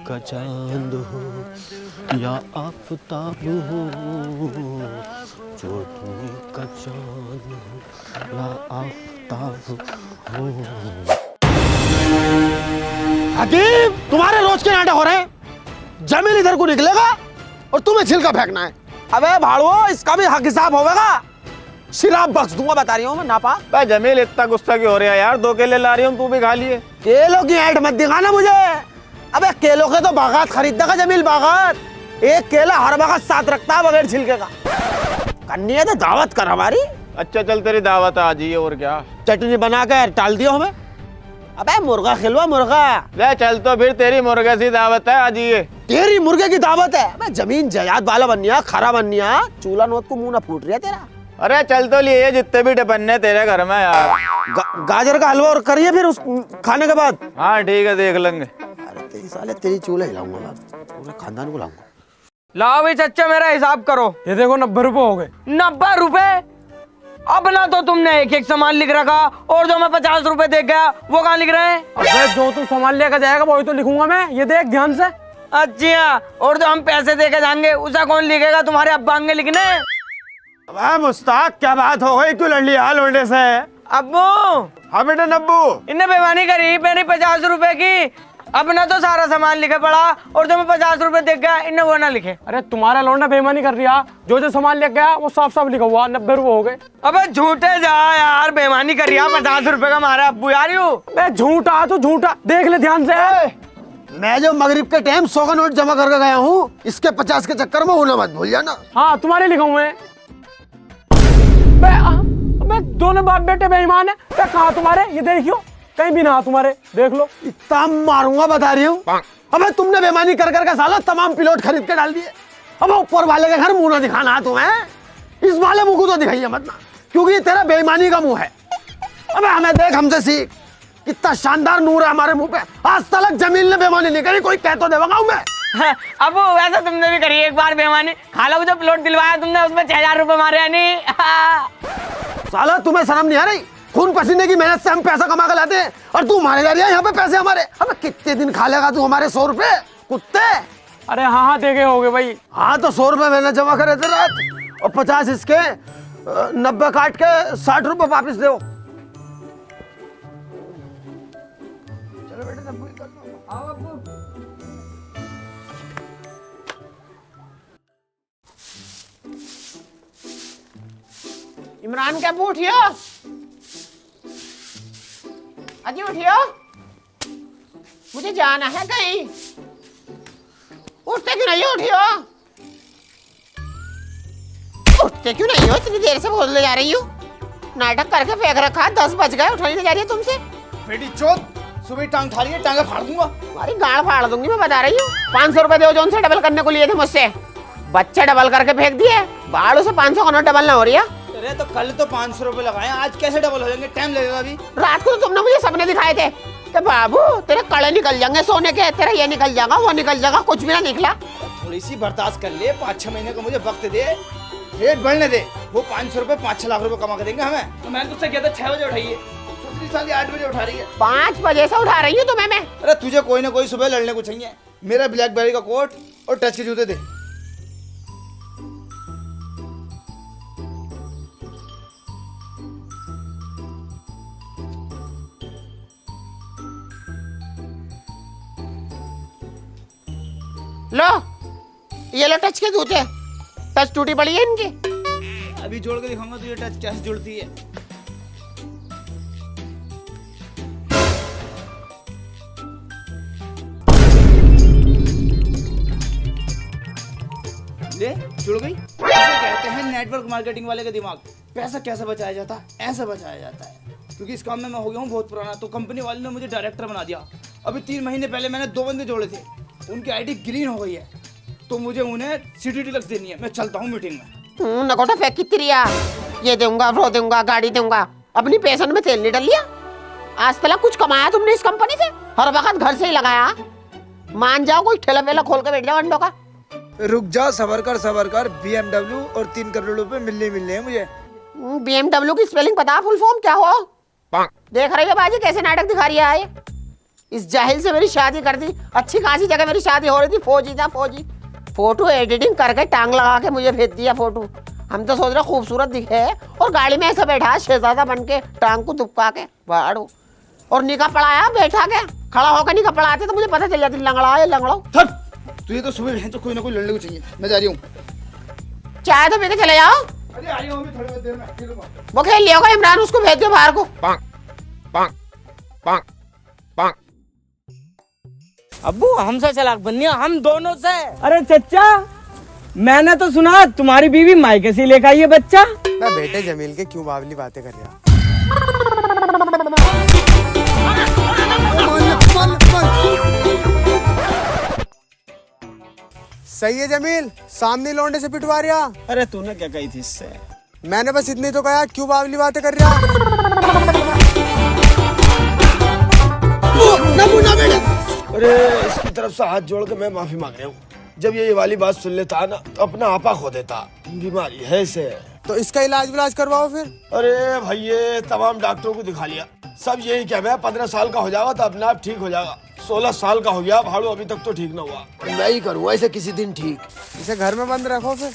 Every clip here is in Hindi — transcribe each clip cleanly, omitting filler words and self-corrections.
का चांद हो या आफताब हो, चोटनी का चांद हो या आफताब हो। हकीम, तुम्हारे रोज के नाटक हो रहे हैं। जमील इधर को निकलेगा और तुम्हें छिलका फेंकना है। अबे भाड़ो, इसका भी हक हिसाब होगा। शराब बख्श दूंगा, बता रही हूँ मैं नापा। भाई जमील इतना गुस्सा क्यों हो रहा है यार? 2 केले ला रही हूँ, तू भी खा लिए। केलों की ऐड मत दिखाना मुझे। अबे केलों के तो बागात खरीदने का जमील, बागात। एक केला हर बागात साथ रखता है बगैर छिलके का। करनी है तो दावत कर हमारी। अच्छा चल, तेरी दावत आज ही है, और क्या। चटनी बना कर टाल दियो हमें। अबे मुर्गा खिलवा, मुर्गा। ले चल, तो फिर तेरी मुर्गे सी दावत है आज ये। तेरी मुर्गे की दावत है? अबे जमीन जायदाद वाला बननिया, खरा बननिया। चूल्हा नोत को मुंह ना फूट रही है तेरा। अरे चल तो लिए जितने भी टिपन्ने तेरे घर में यार। गाजर का हलवा और करिए फिर उस खाने के बाद। हाँ ठीक है, देख लेंगे। अरे तेरी साले, तेरी चूल्हा हिलाऊंगा मैं, पूरे खानदान को लाऊंगा। लाओ भाई चच्चा, मेरा हिसाब करो। ये देखो 90 रुपए हो गए। 90 रुपए? अब ना तो तुमने एक एक सामान लिख रखा, और जो मैं 50 रुपए दे गया वो कहाँ लिख रहे हैं? अबे जो तू सामान लेकर जाएगा वही तो लिखूंगा मैं। ये देख ध्यान से। अच्छा, और जो हम पैसे दे के जाएंगे उसे कौन लिखेगा? तुम्हारे अब्बा आएंगे लिखने। अबे मुस्ताक, क्या बात हो गई? तू लड़ लिया लोंडे से? अब्बू। हाँ बेटा नब्बू। इन्हें बेईमानी करी मेरी 50 रुपए की। अब ना तो सारा सामान लिखे पड़ा, और जो मैं 50 रुपए दे गया इन्हें वो ना लिखे। अरे तुम्हारा लौंडा बेईमानी कर रहा। जो जो सामान लेके गया वो साफ साफ लिखा हुआ। 90 रुपए हो गए। अबे झूठे जा यार, बेईमानी कर रही है। 50 रुपए का मारा अब्बू यार यू। मैं झूठा तो झूठा, देख ले ध्यान से। मैं जो मगरिब के टाइम 100 का नोट जमा करके गया हूँ, इसके 50 के चक्कर में होना मत भूल जाना। हाँ तुम्हारे लिखा हुए। दोनों बाप बेटे बेईमान है। कहाँ तुम्हारे? ये देखियो, कहीं भी ना तुम्हारे, देख लो। इतना मारूंगा, बता रही हूँ। अबे तुमने बेईमानी कर करके साला तमाम पिलोट खरीद के डाल दिए। अब ऊपर वाले के घर मुंह ना दिखाना तुम्हें। इस वाले मुंह को तो दिखाइए मत ना, क्योंकि ये तेरा बेईमानी का मुंह है। अबे हमें देख, हमसे सीख। कितना शानदार नूर है हमारे मुंह पे। आज तक जमील ने बेईमानी नहीं करी, कोई कह तो देगा मैं। अब वैसा तुमने भी करी एक बार बेईमानी। खाला को जो प्लॉट दिलवाया तुमने उसमें 6000 रुपए मारे नहीं? साला तुम्हें शर्म नहीं आ रही? खून पसीने की मेहनत से हम पैसा कमा कर लाते हैं, और तू मारे जा रही है यहाँ पे पैसे हमारे। अबे कितने दिन खा लेगा तू हमारे 100 रुपए, कुत्ते? अरे हाँ देखे होगे भाई। हाँ तो 100 रुपए मैंने जमा करे थे रात, और 50 इसके, 90 काट के 60 रुपए वापिस दो। चलो बेटे, सब कर लो। आओ अब्बू। इमरान क्या उठियो? अजी उठियो, मुझे जाना है कहीं। उठते क्यों नहीं हो? उठियो। उठते क्यों नहीं हो? इतनी देर से बोलने जा रही हूँ। नाटक करके फेंक रखा। 10 बज गए, उठाने नहीं जा रही है तुमसे। बेटी चोद, सुबह टांग उठा रही है, टांगे फाड़ दूंगा। तुम्हारी गाड़ फाड़ दूंगी, मैं बता रही हूँ। 500 रुपए दो, जो उनसे डबल करने को लिए थे मुझसे। बच्चे डबल करके फेंक दिए। बाड़ू से 500 का नोट डबल ना हो रही है। अरे तो कल तो 500 रुपए लगाए, आज कैसे डबल हो जाएंगे? टाइम लगेगा अभी। रात को तो तुमने मुझे सपने दिखाए थे कि बाबू तेरे कड़े निकल जाएंगे सोने के, तेरा ये निकल जाएगा, वो निकल जाएगा। कुछ भी ना निकला। थोड़ी सी बर्दाश्त कर ले, 5-6 महीने का मुझे वक्त दे, रेट बढ़ने दे। वो 500 रुपए 5-6 लाख रुपए कमा के देंगे हमें। तो मैंने तुझसे कहता 6 बजे उठाइए, दूसरी साल 8 बजे उठा रही है। 5 बजे से उठा रही हूँ तुम्हें मैं। अरे तुझे कोई ना कोई सुबह लड़ने को चाहिए। मेरा ब्लैकबेरी का कोट और टच के जूते दे। लो, ये लो टच के जूते। टच टूटी पड़ी है इनकी। अभी जोड़ के दिखाऊंगा तुझे टच कैसे जुड़ती है। ले, जुड़ गई। ऐसे कहते हैं नेटवर्क मार्केटिंग वाले का दिमाग। पैसा कैसे बचाया जाता है? ऐसे बचाया जाता है। क्योंकि इस काम में मैं हो गया हूँ बहुत पुराना, तो कंपनी वाले ने मुझे डायरेक्टर बना दिया। अभी 3 महीने पहले मैंने 2 बंदे जोड़े थे, उनकी आईडी ग्रीन हो गई है, तो मुझे उन्हें सिटी डीलक्स देनी है। मैं चलता हूँ मीटिंग में। नकोटा फेंक कितनी रिया। ये दूंगा, वो दूंगा, गाड़ी दूंगा। अपनी पेशन में तेल नहीं डाल लिया। आज तक कुछ कमाया तुमने इस कंपनी से? हर वक्त घर से ही लगाया। मान जाओ, कोई ठेला वेला खोल के बैठ जाओ अंडों का। रुक जा, सबर कर। BMW और 3 करोड़ रुपए मिलने हैं मुझे। BMW की स्पेलिंग पता? फुल फॉर्म क्या हो? देख रही है बाजी कैसे नाटक दिखा रही है। इस जाहिल से मेरी शादी कर दी। अच्छी खासी जगह मेरी शादी हो रही थी, फौजी था फौजी। फोटो एडिटिंग करके टांग लगा के मुझे भेज दिया फोटो। हम तो सोच रहे खूबसूरत दिखे और गाड़ी में ऐसा बैठा है शहजादा बन के, टांग को दुबका के बाड़ू, और निकाह पढ़ाया बैठा के, खड़ा होकर निकाह पढ़ाते तो मुझे पता चल जाती लंगड़ा है लंगड़ो। तुझे तो सुबह बहन तो कोई ना कोई लड़ने को चाहिए। मैं जा रही हूँ। चाय तो पीते चले जाओ। अरे आ रही हूँ, अभी थोड़ी बहुत देर में खेलूंगा। वो खेल लिया होगा इमरान, उसको भेज दो बाहर को। अब्बू हमसे चालाक बननी है, हम दोनों से। अरे चचा, मैंने तो सुना तुम्हारी बीवी मायके से लेकर आई है बच्चा। मैं बेटे जमील के क्यों बावली बातें कर रहा। सही है जमील, सामने लौंडे से पिटवा रहा। अरे तूने क्या कही थी इससे? मैंने बस इतनी तो कहा, क्यों बावली बातें कर रहा। अरे इसकी तरफ से हाथ जोड़ के मैं माफी मांग रहा हूँ। जब ये वाली बात सुन लेता ना तो अपना आपा खो देता। बीमारी है इसे। तो इसका इलाज करवाओ फिर। अरे भाई ये तमाम डॉक्टरों को दिखा लिया, सब यही क्या मैं 15 साल का हो जाएगा तो अपने आप ठीक हो जाएगा। 16 साल का हो गया भाड़ू, अभी तक तो ठीक ना हुआ। मैं ही करूँगा इसे किसी दिन ठीक। इसे घर में बंद रखो फिर।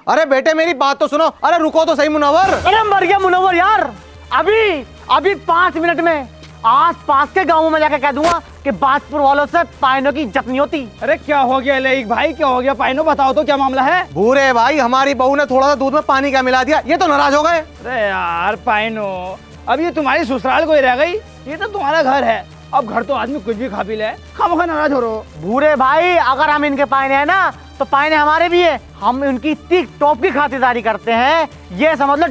अरे बेटे मेरी बात तो सुनो। अरे रुको तो सही मुनव्वर। अरे मर गया मुनव्वर यार। अभी 5 मिनट में आस पास के गांवों में जाकर कह दूंगा कि बाजपुर वालों से पाइनों की इज्जत नहीं होती। अरे क्या हो गया लेक भाई, क्या हो गया? पाइनो बताओ तो क्या मामला है? भूरे भाई, हमारी बहू ने थोड़ा सा दूध में पानी क्या मिला दिया, ये तो नाराज हो गए। अरे यार पाइनो, अब ये तुम्हारी ससुराल कोई रह गई? ये तो तुम्हारा घर है। अब घर तो आदमी कुछ भी खा पी ले, खामोखा नाराज हो रहो। भूरे भाई, अगर हम इनके पाइने हैं ना तो पाइने हमारे भी है। हम उनकी इतनी टॉप की खातिरदारी करते हैं, ये समझ लो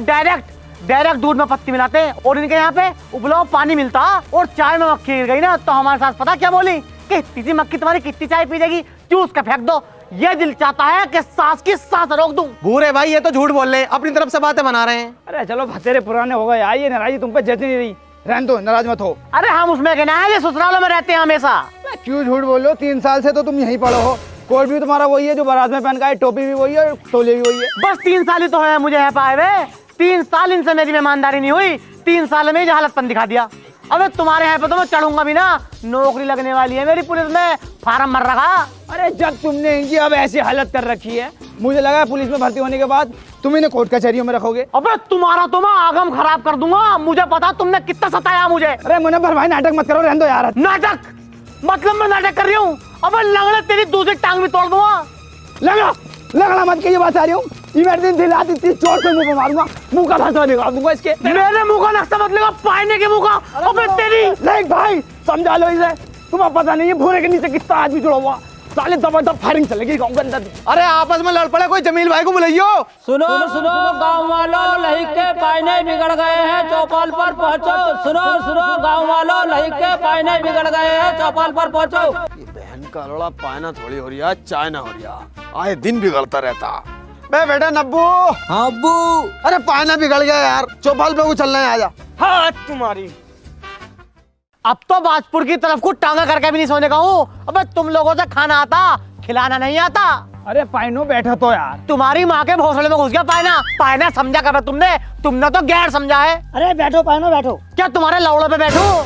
डायरेक्ट दूध में पत्ती मिलाते हैं। और इनके यहाँ पे उबला पानी मिलता और चाय में मक्खी गिर गई ना तो हमारे साथ पता क्या बोली कि इतनी सी मक्खी तुम्हारी कितनी चाय पी जाएगी, चूस के फेंक दो। ये दिल चाहता है कि सांस की सांस रोक दूं। भूरे भाई ये तो झूठ बोल रहे हैं, अपनी तरफ से बातें बना रहे हैं। अरे चलो भतेरे पुराने हो गए, ये नाराजी तुम पे जचनी नहीं रही। रहने दो, नाराज मत हो। अरे हम उसमें कहना है, ये ससुरालों में रहते हैं हमेशा। क्यों झूठ बोल रहे हो? 3 साल से तो तुम यहीं पड़ो हो। कोट भी तुम्हारा वही है जो बारात में पहन का है, टोपी भी वही है, टोले भी वही है। बस 3 साल ही तो है मुझे यहाँ पाए हुए। 3 साल इनसे मेरी मेहमानदारी नहीं हुई, 3 साल में ही हालतपन दिखा दिया। अबे तुम्हारे यहाँ पे तो मैं चढ़ूंगा भी ना। नौकरी लगने वाली है मेरी पुलिस में, फार्म भर रखा। अरे जब तुमने इनकी अब ऐसी हालत कर रखी है, मुझे लगा पुलिस में भर्ती होने के बाद तुम इन्हें कोर्ट कचहरियों में रखोगे। अबे तुम्हारा तो मैं आगम खराब कर दूंगा। मुझे पता तुमने कितना सताया मुझे। अरे मुनव्वर भाई नाटक मत करो, रहने दो यार। नाटक मतलब मैं नाटक कर रही हूँ? अबे लंगड़े तेरी दूसरी टांग भी तोड़ दूंगा। लगड़ा मत के ये बात आ रही हूँ। इमरजेंसी लाती थी, चोट से मुंह पे मारूंगा, मुंह का भाषा निकाल दूंगा इसके। मेरे मुंह का नक्शा मत लगा, पाइने के मुंह का। अबे तेरी लेक भाई समझा लो इसे। तुम्हें पता नहीं है भूरे के नीचे कितना आदमी जुड़ा हुआ। साले दबा फायरिंग चलेगी गाँव के अंदर। अरे आपस में लड़ पड़े, कोई जमील भाई को बुलाइयो। सुनो गांव वालों, लही के पाइने बिगड़ गए हैं, चौपाल पर पहुंचो। सुनो गांव वालों, लही के पाइने बिगड़ गए हैं, चौपाल पर पहुंचो। बहन का लोड़ा पाना थोड़ी हो रही है, चाय ना हो रही है। आए दिन बिगड़ता रहता। बे बेटा नब्बू। हाँ अब्बू। अरे पाना बिगड़ गया यार, चौपाल पे उछलना है, आजा। हाँ तुम्हारी। अब तो बाजपुर की तरफ को टांगा करके भी नहीं सोने का हूँ। अबे तुम लोगों से खाना आता, खिलाना नहीं आता। अरे पाइनो बैठो तो यार। तुम्हारी माँ के भोसले में घुस गया पाइना समझा कर तुमने तो गैर समझा है। अरे बैठो पाइनो बैठो। क्या तुम्हारे लौड़े पे बैठो?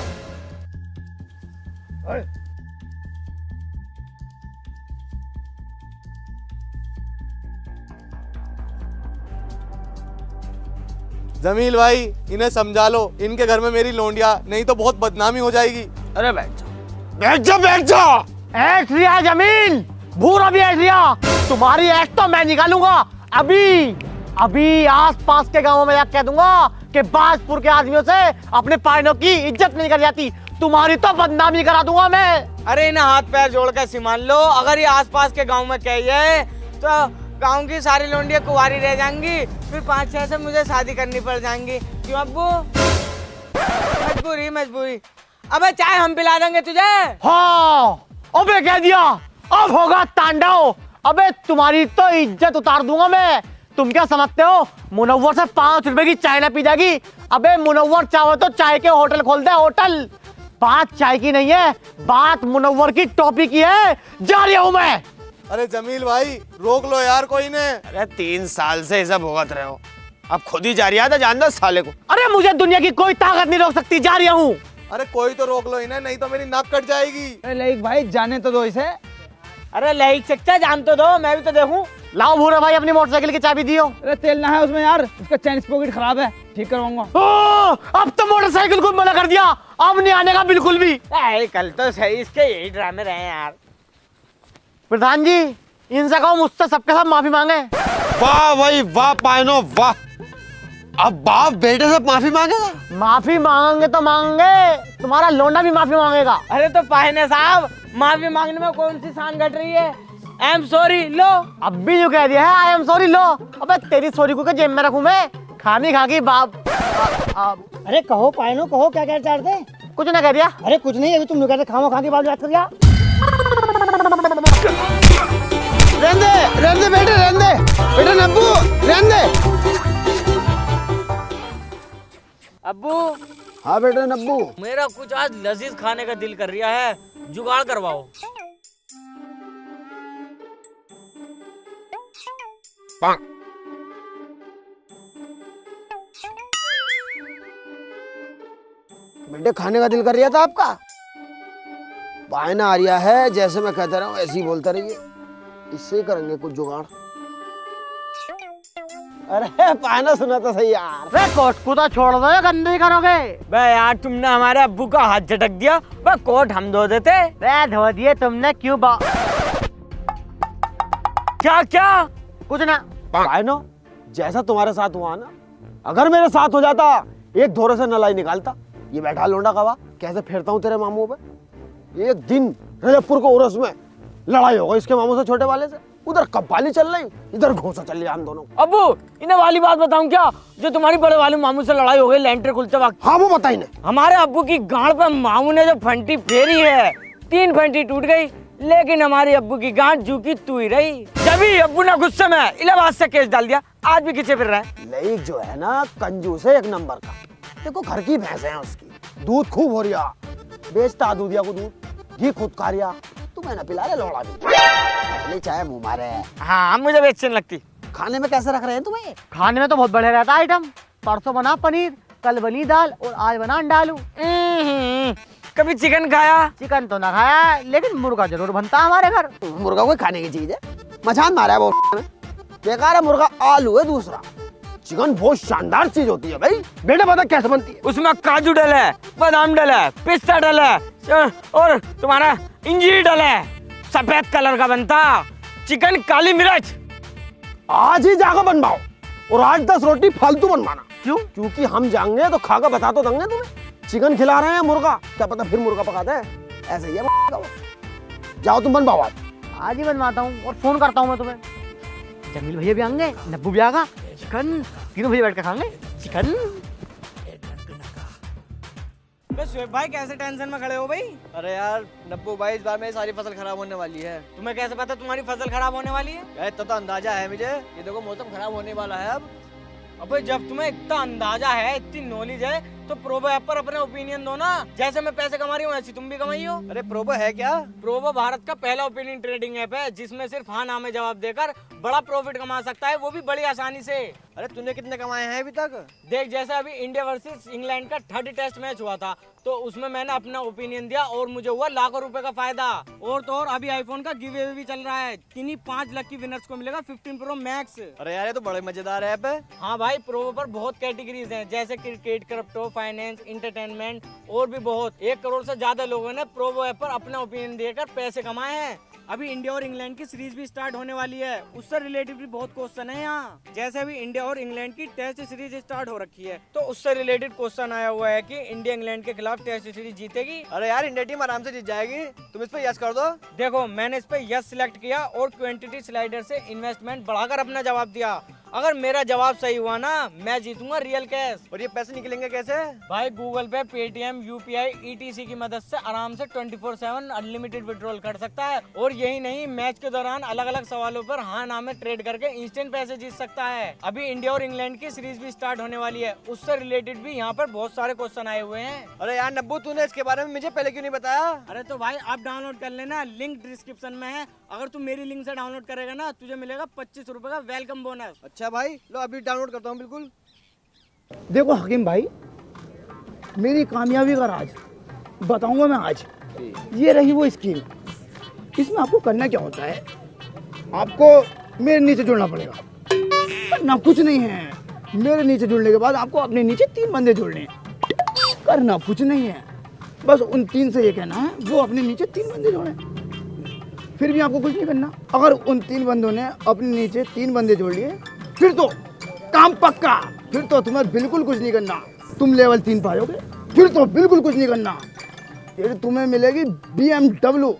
जमील भाई इन्हें समझा लो, इनके घर में मेरी लोंडिया, नहीं तो बहुत बदनामी हो जाएगी। अरे बैठ जा बैठ जा बैठ जा। ऐश रिया जमील, भूरा भी ऐश रिया। तुम्हारी ऐश तो मैं निकालूंगा। अभी आस पास के गांवों में कह दूंगा कि बाजपुर के आदमियों से अपने पाइनों की इज्जत नहीं कर जाती। तुम्हारी तो बदनामी करा दूंगा मैं। अरे इन्हें हाथ पैर जोड़ के सिमान लो। अगर ये आसपास के गांव में कहिए तो गांव की सारी लोंडियां कुंवारी रह जाएंगी, फिर 5-6 से मुझे शादी करनी पड़ जाएंगी। क्यों अब्बू? मजबूरी। अबे चाय हम पिला देंगे तुझे। हाँ अबे कह दिया, अब होगा तांडव। अबे तुम्हारी तो इज्जत उतार दूंगा मैं। तुम क्या समझते हो मुनव्वर से 5 रुपए की चाय ना पी जाएगी? अबे मुनव्वर चाहो तो चाय के होटल खोल दे, होटल। बात चाय की नहीं है, बात मुनव्वर की टॉपी की है। जा रहा हूं मैं। अरे जमील भाई रोक लो यार कोई ने। अरे 3 साल से ऐसा भुगत रहे हो, अब खुद ही जा रही है, जान दो साले को। अरे मुझे दुनिया की कोई ताकत नहीं रोक सकती, जा रहा हूँ। अरे कोई तो रोक लो इन्हें, नहीं तो मेरी नाक कट जाएगी। अरे लाइक भाई जाने तो दो इसे। अरे लाइक चच्चा जान तो दो, मैं भी तो देखूं। लाओ भूरा भाई अपनी मोटरसाइकिल की चाबी दियो। अरे तेल ना है उसमें यार, उसका चैन स्पॉकेट खराब है, ठीक करवाऊंगा। अब तो मोटरसाइकिल को मना कर दिया, अब नहीं आने का बिल्कुल भी। कल तो सही इसके यही ड्रामे रहे यार। प्रधान जी इनसे कहो मुझसे सबके साथ माफी मांगे। वाह भाई वाह पायनो वाह। अब बाप बेटे से माफी मांगेगा? माफी मांगेंगे तो मांगेंगे, तुम्हारा लोंडा भी माफी मांगेगा। अरे तो पाहने साहब, माफी मांगने में कौन सी शान घट रही है? आई एम सॉरी लो। अब भी जो कह दिया है आई एम सॉरी लो। अबे तेरी सॉरी को जेब में रखूं मैं? खानी खा गई बाप। अरे कहो पायनो कहो, क्या कहना चाहते? कुछ ना कह दिया। अरे कुछ नहीं, अभी तुम कहते खाओ खा के बाद बात कर दिया। रहने दे बेटे, रहने दे बेटे नब्बू, रहने दे। अब्बू हाँ बेटे नब्बू। मेरा कुछ आज लजीज खाने का दिल कर रहा है, जुगाड़ करवाओ। बेटे खाने का दिल कर रहा था आपका? पायना आ रहा है, जैसे मैं कहता रहा हूँ ऐसे ही बोलता रहिए, इससे ही करेंगे कुछ जुगाड़। अरे पायना सुना तो सही यार। वे कोट को तो छोड़ दो, गंदे ही करोगे। बे यार तुमने हमारे अब्बू का हाथ झटक दिया, बे कोट हम धो देते। वे धो दिए तुमने क्यों क्या क्या? कुछ ना। पायनो जैसा तुम्हारे साथ हुआ ना, अगर मेरे साथ हो जाता, एक धोरे से नलाई निकालता। ये बैठा लोंडा कवा, कैसे फेरता हूँ तेरे मामू पे। एक दिन रजबपुर को उर्स में लड़ाई हो गई इसके मामू से, छोटे वाले से। उधर कब्बाली चल रही, इधर घोंसा चल रही हम दोनों। अब्बू इन्हें वाली बात बताऊं क्या, जो तुम्हारी बड़े वाले मामू से लड़ाई हो गई लेंटर खुलते वक्त? हाँ वो बताई ने। हमारे अब्बू की गांड पे मामू ने जो फंटी फेरी है, 3 फंटी टूट गई, लेकिन हमारे अब्बू की गांड जू की तू ही रही। जब अब्बू ने गुस्से में इलाहाबाद से केस डाल दिया, आज भी खींचे फिर रहा है। लेक जो है ना कंजूस है एक नंबर का। देखो घर की भैंस है उसकी, दूध खूब हो रिया, बेचता दूधिया को दूध, घी खुद खा रिया। तुम्हें ना पिला ले लोड़ा भी, चाहे मुँह मारे। हाँ मुझे भी अच्छी नहीं लगती। खाने में कैसे रख रहे हैं तुम्हें? खाने में तो बहुत बढ़िया रहता आइटम। परसों बना पनीर, कल बनी दाल और आज बना अंडा आलू। कभी चिकन खाया? चिकन तो ना खाया, लेकिन मुर्गा जरूर बनता है हमारे घर। मुर्गा कोई खाने की चीज है? मचान मारा है वो बेकार है मुर्गा। आलू है दूसरा, चिकन बहुत शानदार चीज होती है भाई। बेटा पता कैसे बनती है? उसमें काजू डला है, बादाम डला है, पिस्ता डला है और तुम्हारा इंजीर डला है, सफेद कलर का बनता चिकन। काली मिर्च आज ही जाकर बनवाओ और 8-10 रोटी फालतू बनवाना। क्यों? क्योंकि हम जाएंगे तो खाकर बता तो देंगे तुम्हें। चिकन खिला रहे हैं, मुर्गा क्या पता फिर मुर्गा पकाते हैं। ऐसे ही है। जाओ तुम बनवाओ आज ही बनवाता हूँ और फोन करता हूँ मैं तुम्हें। जमील भैया भी आएंगे, नब्बू भी आएगा, चिकन तीनों भैया बैठ कर खाएंगे चिकन। शुएब भाई कैसे टेंशन में खड़े हो भाई? अरे यार नब्बू भाई, इस बार मेरी सारी फसल खराब होने वाली है। तुम्हें कैसे पता तुम्हारी फसल खराब होने वाली है? यार इतना तो अंदाजा है मुझे, ये देखो मौसम खराब होने वाला है अब। अबे जब तुम्हें इतना अंदाजा है, इतनी नॉलेज है, तो प्रोबो ऐप पर अपने ओपिनियन दो ना। जैसे मैं पैसे कमा रही हूँ ऐसी तुम भी कमाई हो। अरे प्रोबो है क्या? प्रोबो भारत का पहला ओपिनियन ट्रेडिंग ऐप है, जिसमें सिर्फ हाँ ना में जवाब देकर बड़ा प्रॉफिट कमा सकता है, वो भी बड़ी आसानी से। अरे तूने कितने कमाए हैं अभी तक? देख जैसे अभी इंडिया वर्सेस इंग्लैंड का 3rd टेस्ट मैच हुआ था, तो उसमें मैंने अपना ओपिनियन दिया और मुझे हुआ लाखों रुपए का फायदा। और तो और अभी आईफोन का गिव अवे भी चल रहा है, किन्हीं 5 लकी विनर्स को मिलेगा 15 प्रो मैक्स। अरे यार ये तो बड़े मजेदार ऐप है। हाँ भाई प्रोबो पर बहुत कैटेगरीज हैं, जैसे क्रिकेट, क्रिप्टो, फाइनेंस, एंटरटेनमेंट और भी बहुत। 1 करोड़ से ज्यादा लोगों ने प्रोबो ऐप पर अपना ओपिनियन देकर पैसे कमाए हैं। अभी इंडिया और इंग्लैंड की सीरीज भी स्टार्ट होने वाली है, उससे रिलेटेड भी बहुत क्वेश्चन है यहाँ। जैसे अभी इंडिया और इंग्लैंड की टेस्ट सीरीज स्टार्ट हो रखी है, तो उससे रिलेटेड क्वेश्चन आया हुआ है कि इंडिया इंग्लैंड के खिलाफ टेस्ट सीरीज जीतेगी। अरे यार इंडिया टीम आराम से जीत जाएगी, तुम इस पे यस कर दो। देखो मैंने इस पे यस सिलेक्ट किया और क्वांटिटी स्लाइडर से इन्वेस्टमेंट बढ़ाकर अपना जवाब दिया। अगर मेरा जवाब सही हुआ ना, मैं जीतूंगा रियल कैश। और ये पैसे निकलेंगे कैसे? भाई गूगल पे, पेटीएम, यूपीआई, ईटीसी की मदद से आराम से 24/7 अनलिमिटेड विड्रॉल कर सकता है। और यही नहीं, मैच के दौरान अलग अलग सवालों पर हाँ ना में ट्रेड करके इंस्टेंट पैसे जीत सकता है। अभी इंडिया और इंग्लैंड की सीरीज भी स्टार्ट होने वाली है, उससे रिलेटेड भी यहाँ पर बहुत सारे क्वेश्चन आए हुए हैं। अरे यार नब्बू, तूने इसके बारे में मुझे पहले क्यों नहीं बताया? अरे तो भाई आप डाउनलोड कर लेना, लिंक डिस्क्रिप्शन में है। अगर तू मेरी लिंक से डाउनलोड करेगा ना, तुझे मिलेगा 25 रुपए का वेलकम बोनस। अच्छा भाई, लो अभी डाउनलोड करता हूँ बिल्कुल। देखो हकीम भाई, मेरी कामयाबी का राज बताऊंगा मैं आज। ये रही वो स्कीम। इसमें आपको करना क्या होता है, आपको मेरे नीचे जुड़ना पड़ेगा ना, कुछ नहीं है। मेरे नीचे जुड़ने के बाद आपको अपने नीचे 3 बंदे जोड़ने हैं, करना कुछ नहीं है। बस उन 3 से ये कहना है वो अपने नीचे 3 बंदे जोड़ें, फिर भी आपको कुछ नहीं करना। अगर उन 3 बंदों ने अपने नीचे 3 बंदे जोड़ लिए फिर तो काम पक्का, फिर तो तुम्हें बिल्कुल कुछ नहीं करना। तुम लेवल 3 पाओगे, फिर तो बिल्कुल कुछ नहीं करना। फिर तुम्हें मिलेगी BMW।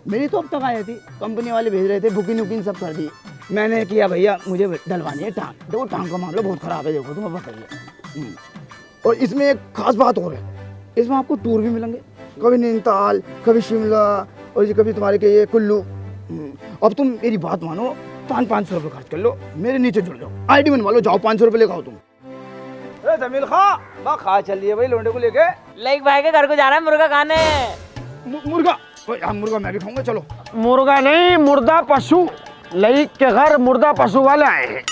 मेरी तो अब तक आई थी, कंपनी वाले भेज रहे थे, बुकिंग वुकिंग सब कर दी। मैंने किया भैया मुझे डलवानी है टांग। देखो टांग का मामला बहुत खराब है, देखो तुम्हें बताइए। और इसमें एक खास बात और है, इसमें आपको टूर भी मिलेंगे, कभी नैनीताल, कभी शिमला और ये कभी तुम्हारे के ये कुल्लू। अब तुम मेरी बात मानो, 500 रुपये खर्च कर लो, मेरे नीचे जुड़ जाओ, ID बनवा लो, जाओ 500 रुपये लेकर आओ तुम। अरे जमील खा चल रही है भाई लोंडे को लेके। लाइक भाई के घर को जा रहा है मुर्गा खाने। मुर्गा? हम मुर्गा मैं भी खाऊंगा, चलो। मुर्गा नहीं, मुर्दा पशु। लई के घर मुर्दा पशु वाले आए हैं।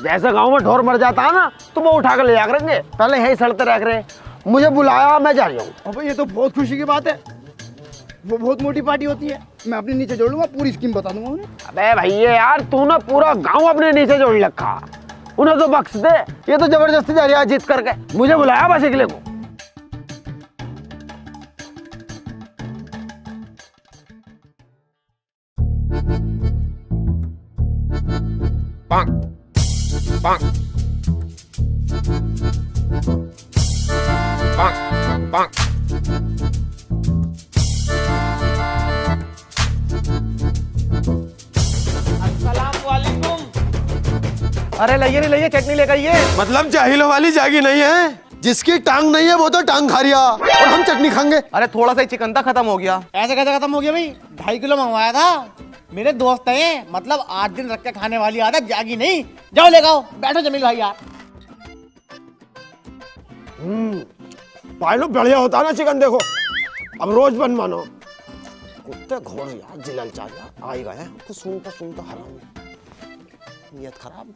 जैसे गांव में ढोर मर जाता है ना, तो वो उठा कर ले जा करेंगे, पहले यही सड़ते रख रहे। मुझे बुलाया, मैं जा रही हूँ। अबे ये तो बहुत खुशी की बात है, वो बहुत मोटी पार्टी होती है। मैं अपने नीचे जोड़ लूंगा, पूरी स्कीम बता दूंगा उन्हें। अबे भैया यार, तूने पूरा गांव अपने नीचे जोड़ रखा, उन्हें तो बख्श दे। ये तो जबरदस्ती जा रही है जीत करके। मुझे बुलाया बस इकले को। अरे लाइए चटनी लेकर आइए। मतलब जाहिलों वाली जागी नहीं है, जिसकी टांग नहीं है वो तो टांग खा रिया और हम चटनी खाएंगे। अरे थोड़ा सा ही चिकन था, खत्म हो गया। ऐसे कैसे खत्म हो गया भाई? 2.5 किलो मंगवाया था, मेरे दोस्त हैं, मतलब 8 दिन रख के खाने वाली आदत जागी नहीं। जाओ ले आओ, बैठो जमील भाई यार। पायलो बढ़िया होता ना चिकन, देखो अब रोज बन मानो। कुत्ते घोर यार, जिलल चाह यार, आएगा है तो सुनता हराम, नियत खराब।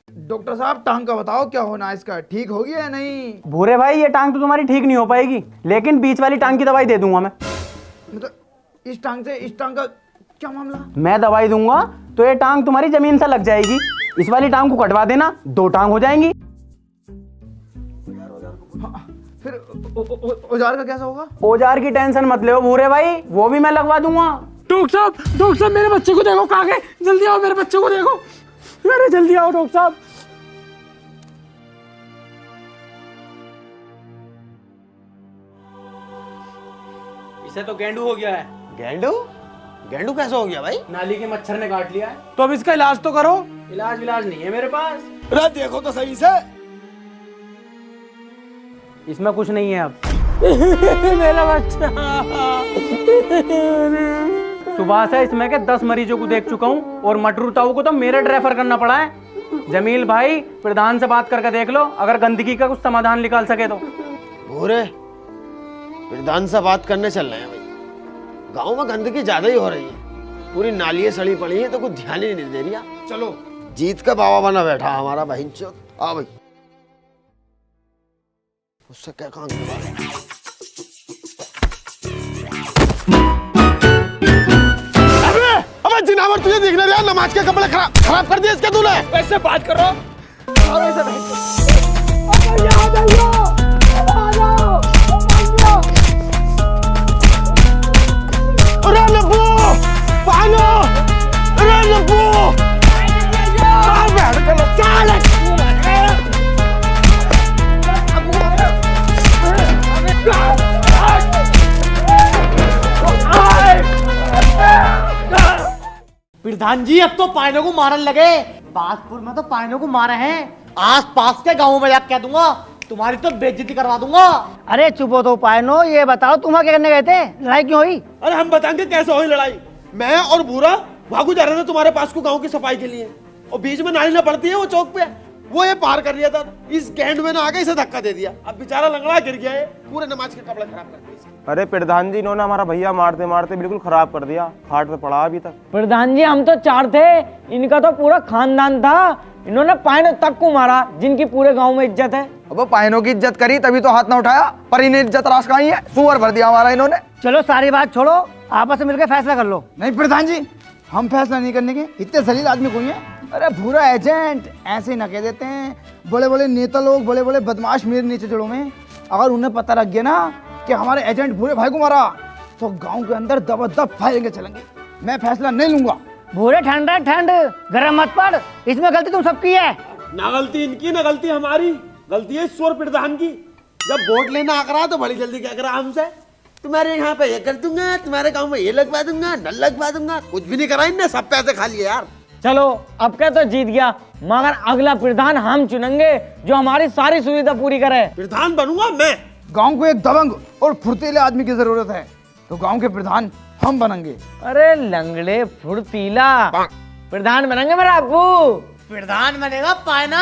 डॉक्टर साहब टांग का बताओ क्या होना है इसका, ठीक होगी या नहीं? भूरे भाई ये टांग तो तुम्हारी ठीक नहीं हो पाएगी, लेकिन बीच वाली टांग की दवाई दे दूंगा मैं। मतलब इस टांग से इस टांग का क्या मामला? मैं दवाई दूंगा तो ये टांग तुम्हारी जमीन से लग जाएगी। इस वाली टांग को कटवा देना, 2 टांग हो जाएंगी। फिर औजार का कैसा होगा? औजार की टेंशन मत लो भूरे भाई, वो भी मैं लगवा दूंगा। डॉक्टर साहब मेरे बच्चे को देखो, कहाँ गए? जल्दी आओ, मेरे बच्चे को देखो। अरे जल्दी आओ डॉक्टर साहब। इसे तो गेंडू हो गया है। गेंडू? गेंडू कैसे हो गया भाई? नाली के मच्छर ने काट लिया है। तो अब इसका इलाज तो करो। इलाज नहीं है मेरे पास। अरे देखो तो सही से। इसमें कुछ नहीं है अब। मेरा बच्चा। सुबह से इसमें के 10 मरीजों को देख चुका हूँ और मटरू ताऊ को तो मेरे रेफर करना पड़ा है। जमील भाई प्रधान से बात करके देख लो, अगर गंदगी का कुछ समाधान निकाल सके तो। भूरे, प्रधान से बात करने चल रहे हैं भाई। गांव में गंदगी ज्यादा ही हो रही है, पूरी नालियां सड़ी पड़ी हैं, तो कुछ ध्यान ही नहीं दे रही। चलो जीत का बाबा बना बैठा हमारा बहिंचोद। आ भाई, उससे क्या काम है? अबे जिनावर, तुझे देखने दिया? नमाज के कपड़े खराब कर दिए इसके तूने। ऐसे बात करो। अरे नब्बू, पानो, अरे नब्बू, प्रधान जी अब तो पायनों को मारने लगे। बागपुर में तो पायनों को मारे हैं, आस पास के गाँव में जाकर कह दूंगा तुम्हारी तो बेइज्जती करवा दूंगा। अरे चुप हो तो पायनो, ये बताओ तुम क्या करने गए थे? लड़ाई क्यों हुई? अरे हम बताएंगे कैसे हुई लड़ाई। मैं और भूरा भागू जा रहे थे तुम्हारे पास को गांव की सफाई के लिए, और बीच में नाली ना पड़ती है वो चौक पे, वो ये पार कर लिया था। इस गेंड में ना आके इसे धक्का दे दिया, अब बेचारा लंगड़ा गिर गया है, पूरे नमाज के कपड़े खराब कर दिए। अरे प्रधान जी, इन्होंने हमारा भैया मारते मारते बिल्कुल खराब कर दिया, खाट पे पड़ा अभी तक। प्रधान जी हम तो 4 थे, इनका तो पूरा खानदान था। इन्होंने पायनों तक को मारा जिनकी पूरे गांव में इज्जत है। अब पायनों की इज्जत करी तभी तो हाथ ना उठाया, पर इन्हें इज्जत रास कहाँ है, सुअर भर दिया हमारा इन्होंने। चलो सारी बात छोड़ो, आपस में मिलकर फैसला कर लो। नहीं प्रधान जी, हम फैसला नहीं करने के, इतने जलील आदमी कोई है। अरे भूरा एजेंट ऐसे न कह देते हैं, बड़े बड़े नेता लोग, बड़े बड़े बदमाश मेरे नीचे जड़ों में, अगर उन्हें पता लग गया ना कि हमारे एजेंट भूरे भाई को मारा तो गांव के अंदर दबदब फायरिंग चलेंगे। मैं फैसला नहीं लूंगा। भूरे ठंड गरम मत पड़, इसमें गलती तुम सबकी है। ना गलती इनकी ना गलती हमारी, गलती है ईश्वर प्रधान की। जब वोट लेना आ रहा तो बड़ी जल्दी क्या करा हमसे, तुम्हारे यहाँ पे ये कर दूंगा, तुम्हारे गांव में ये लगवा दूंगा, नल लगवा दूंगा। कुछ भी नहीं करा इनने, सब पैसे खा लिए यार। चलो अब क्या तो जीत गया, मगर अगला प्रधान हम चुनेंगे जो हमारी सारी सुविधा पूरी करे। प्रधान बनूंगा मैं। गांव को एक दबंग और फुर्तीले आदमी की जरूरत है, तो गांव के प्रधान हम बनेंगे। अरे लंगड़े फुर्तीला प्रधान बनेंगे मेरा अब्बू। प्रधान बनेगा पायना।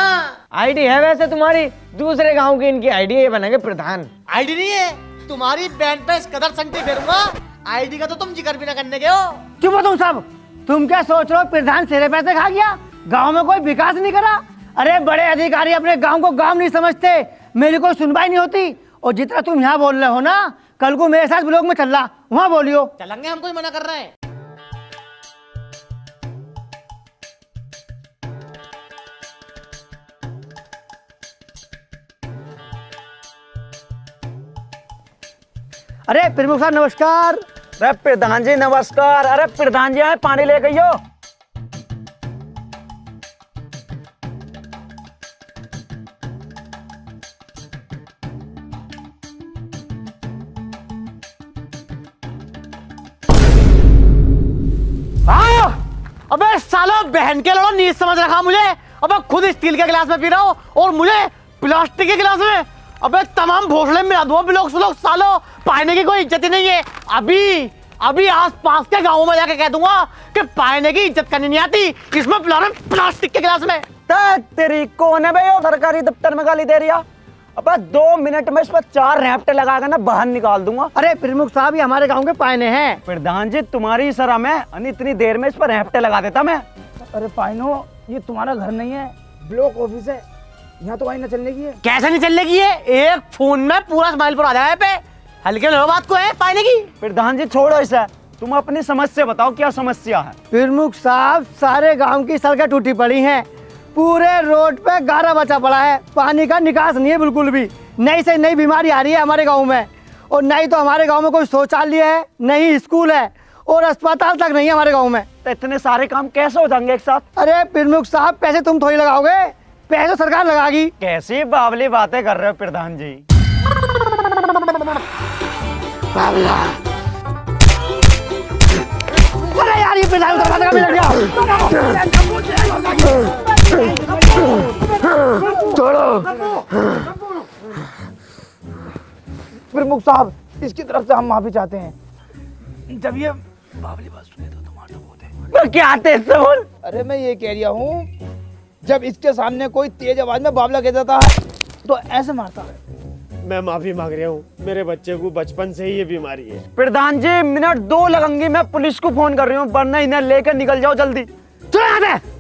आईडी है वैसे तुम्हारी, दूसरे गांव की इनकी आईडी है, बनेंगे प्रधान। आईडी नहीं है तुम्हारी, बैंड पे इस कदर संगति फेरूंगा, आईडी का तो तुम जिक्र भी ना करने के हो। चुप हो तुम सब, तुम क्या सोच रहे हो प्रधान तेरे पैसे खा गया, गांव में कोई विकास नहीं करा। अरे बड़े अधिकारी अपने गांव को गांव नहीं समझते, मेरी कोई सुनवाई नहीं होती। और जितना तुम यहाँ बोल रहे हो ना, कल को मेरे साथ ब्लॉक में चल रहा, वहाँ बोलियो। चलेंगे, हम कोई मना कर रहे हैं। अरे प्रमुख साहब नमस्कार। अरे प्रधान जी नमस्कार। अरे प्रधान जी आए पानी ले गई हो। अबे सालो बहन के लड़ो, नीच समझ रखा मुझे। अबे खुद स्टील के गिलास में पी रहा हो और मुझे प्लास्टिक के गिलास में। अबे तमाम भोसले में दो लोग सालो, पानी की कोई इज्जत ही नहीं है। अभी आस पास के गाँव में जाके कह दूंगा कि पानी की इज्जत करनी नहीं आती, इसमें पिला रहे प्लास्टिक के गिलास में। तेरी कौन है भाई सरकारी दफ्तर में गाली दे रहा। अब 2 मिनट में इस पर 4 रैप्टे लगाकर ना बाहर निकाल दूंगा। अरे प्रमुख साहब ये हमारे गांव के पायने हैं। प्रधान जी तुम्हारी शर्म है, इतनी देर में इस पर रैप्टे लगा देता मैं। अरे पाइनो, ये तुम्हारा घर नहीं है, ब्लॉक ऑफिस है, यहाँ तो वाई न चलने की है। कैसे नहीं चलने की है, एक फोन में पूरा स्माइल पर आ जाए पे। हल्के लो बात को है पाने की। प्रधान जी छोड़ो इसे, तुम अपनी समस्या बताओ, क्या समस्या है। प्रमुख साहब सारे गांव की सड़कें टूटी पड़ी हैं, पूरे रोड पे गारा बचा पड़ा है, पानी का निकास नहीं है बिल्कुल भी। नई से नई बीमारी आ रही है हमारे गांव में, और नहीं तो हमारे गांव में कोई शौचालय है, नहीं स्कूल है, और अस्पताल तक नहीं है हमारे गांव में। तो इतने सारे काम कैसे हो जाएंगे एक साथ। अरे प्रमुख साहब पैसे तुम थोड़ी लगाओगे, पैसे सरकार लगाएगी। कैसी बावली बातें कर रहे हो प्रधान जी। अरे यार ये प्रधान दरवाजे का भी लग गया। प्रमुख साहब इसकी तरफ से हम माफी चाहते हैं। जब ये बावली बात सुने तो तुम्हारा तो बहुत है। तो क्या आते इससे बोल। अरे मैं ये कह रहा हूँ, जब इसके सामने कोई तेज आवाज में बावला कह देता है तो ऐसे मारता है। मैं माफी मांग रहा हूँ, मेरे बच्चे को बचपन से ही ये बीमारी है। प्रधान जी मिनट 2 लगेंगे, मैं पुलिस को फोन कर रही हूँ, वरना इन्हें लेकर निकल जाओ जल्दी। चलो यहाँ से।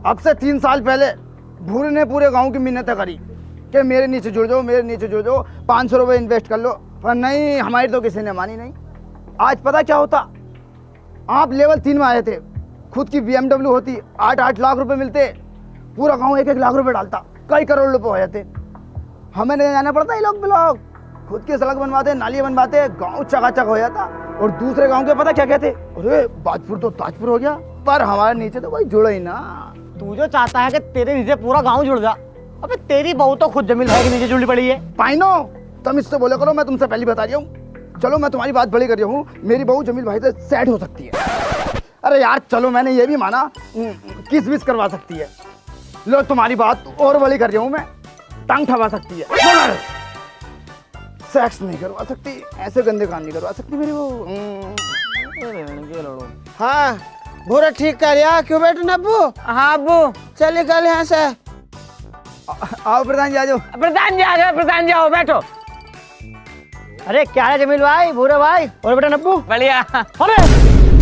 अब से 3 साल पहले भूरे ने पूरे गांव की मिन्नतें करी कि मेरे नीचे जुड़ जाओ, मेरे नीचे जुड़ जाओ, 500 रुपये इन्वेस्ट कर लो, पर नहीं, हमारी तो किसी ने मानी नहीं। आज पता क्या होता, आप लेवल 3 में आए थे, खुद की BMW होती, 8-8 लाख रुपए मिलते, पूरा गांव 1-1 लाख रुपए डालता, कई करोड़ रुपए हो जाते। हमें नहीं जाना पड़ता ये लोग ब्लॉक, खुद की सड़क बनवाते, नाली बनवाते, गांव चकाचक हो जाता। और दूसरे गांव के पता क्या कहते, अरे बाजपुर तो ताजपुर हो गया, पर हमारे नीचे तो कोई जुड़ा ही ना। तू जो चाहता है कि तेरे नीचे पूरा गांव जुड़ जा, अबे तेरी बहू तो खुद जमीन है कि नीचे जुड़ी पड़ी है। पाइनो तुम इससे बोले करो, मैं तुमसे पहले बता रही हूँ। चलो मैं तुम्हारी बात बड़ी कर रही हूँ, मेरी बहू जमील भाई से सेट हो सकती है। अरे यार चलो, मैंने ये भी माना किस विस करवा सकती है। लो तुम्हारी बात और बड़ी कर रही हूँ मैं, टांग ठवा सकती है, सेक्स नहीं करवा सकती, ऐसे गंदे काम नहीं करवा सकती मेरी बहू। हाँ भूरा ठीक कर या, क्यों बैठो ना अब्बू। हाँ अब्बू चलिए कल यहाँ से। आओ प्रधान जी आ जाओ। प्रधान जी आ जाओ, प्रधान जी आओ बैठो। अरे क्या है जमील भाई, भूरे भाई और बेटा नब्बू? बढ़िया। अरे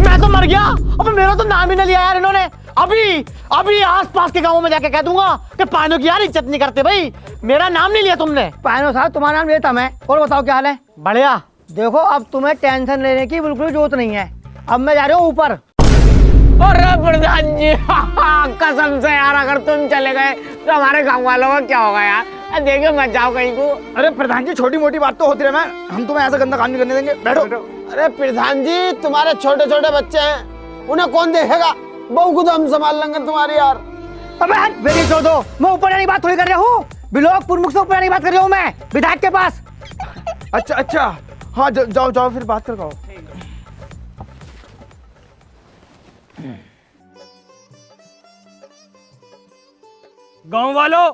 मैं तो मर गया, अब मेरा तो नाम ही नहीं लिया यार इन्होंने। अभी अभी आसपास के गांवों में जाके कह दूंगा कि पाइनों की यार इज्जत नहीं करते भाई, मेरा नाम नहीं लिया तुमने। पायनो साहब तुम्हारा नाम लेता मैं। और बताओ क्या हाल है? बढ़िया। देखो अब तुम्हें टेंशन लेने की बिल्कुल जरूरत नहीं है, अब मैं जा रहा हूँ ऊपर। और प्रधान जी कसम से यार अगर तुम चले गए तो हमारे गांव वालों का क्या होगा यार? देखिए मत जाओ कहीं को। अरे प्रधान जी छोटी मोटी बात तो होती रहे, मैं हम तुम्हें ऐसा गंदा काम नहीं करने देंगे, बैठो। अरे प्रधान जी तुम्हारे छोटे छोटे बच्चे हैं, उन्हें कौन देखेगा? बहू को तो हम संभाल लेंगे तुम्हारी यार। अबे मेरी छोड़ दो, मैं ऊपर जाने की बात थोड़ी कर रहा हूँ, ब्लॉक प्रमुख से ऊपर जाने की बात कर रहा हूँ मैं, विधायक के पास। अच्छा हाँ जाओ जाओ फिर बात कर पाओ। गांव वालों,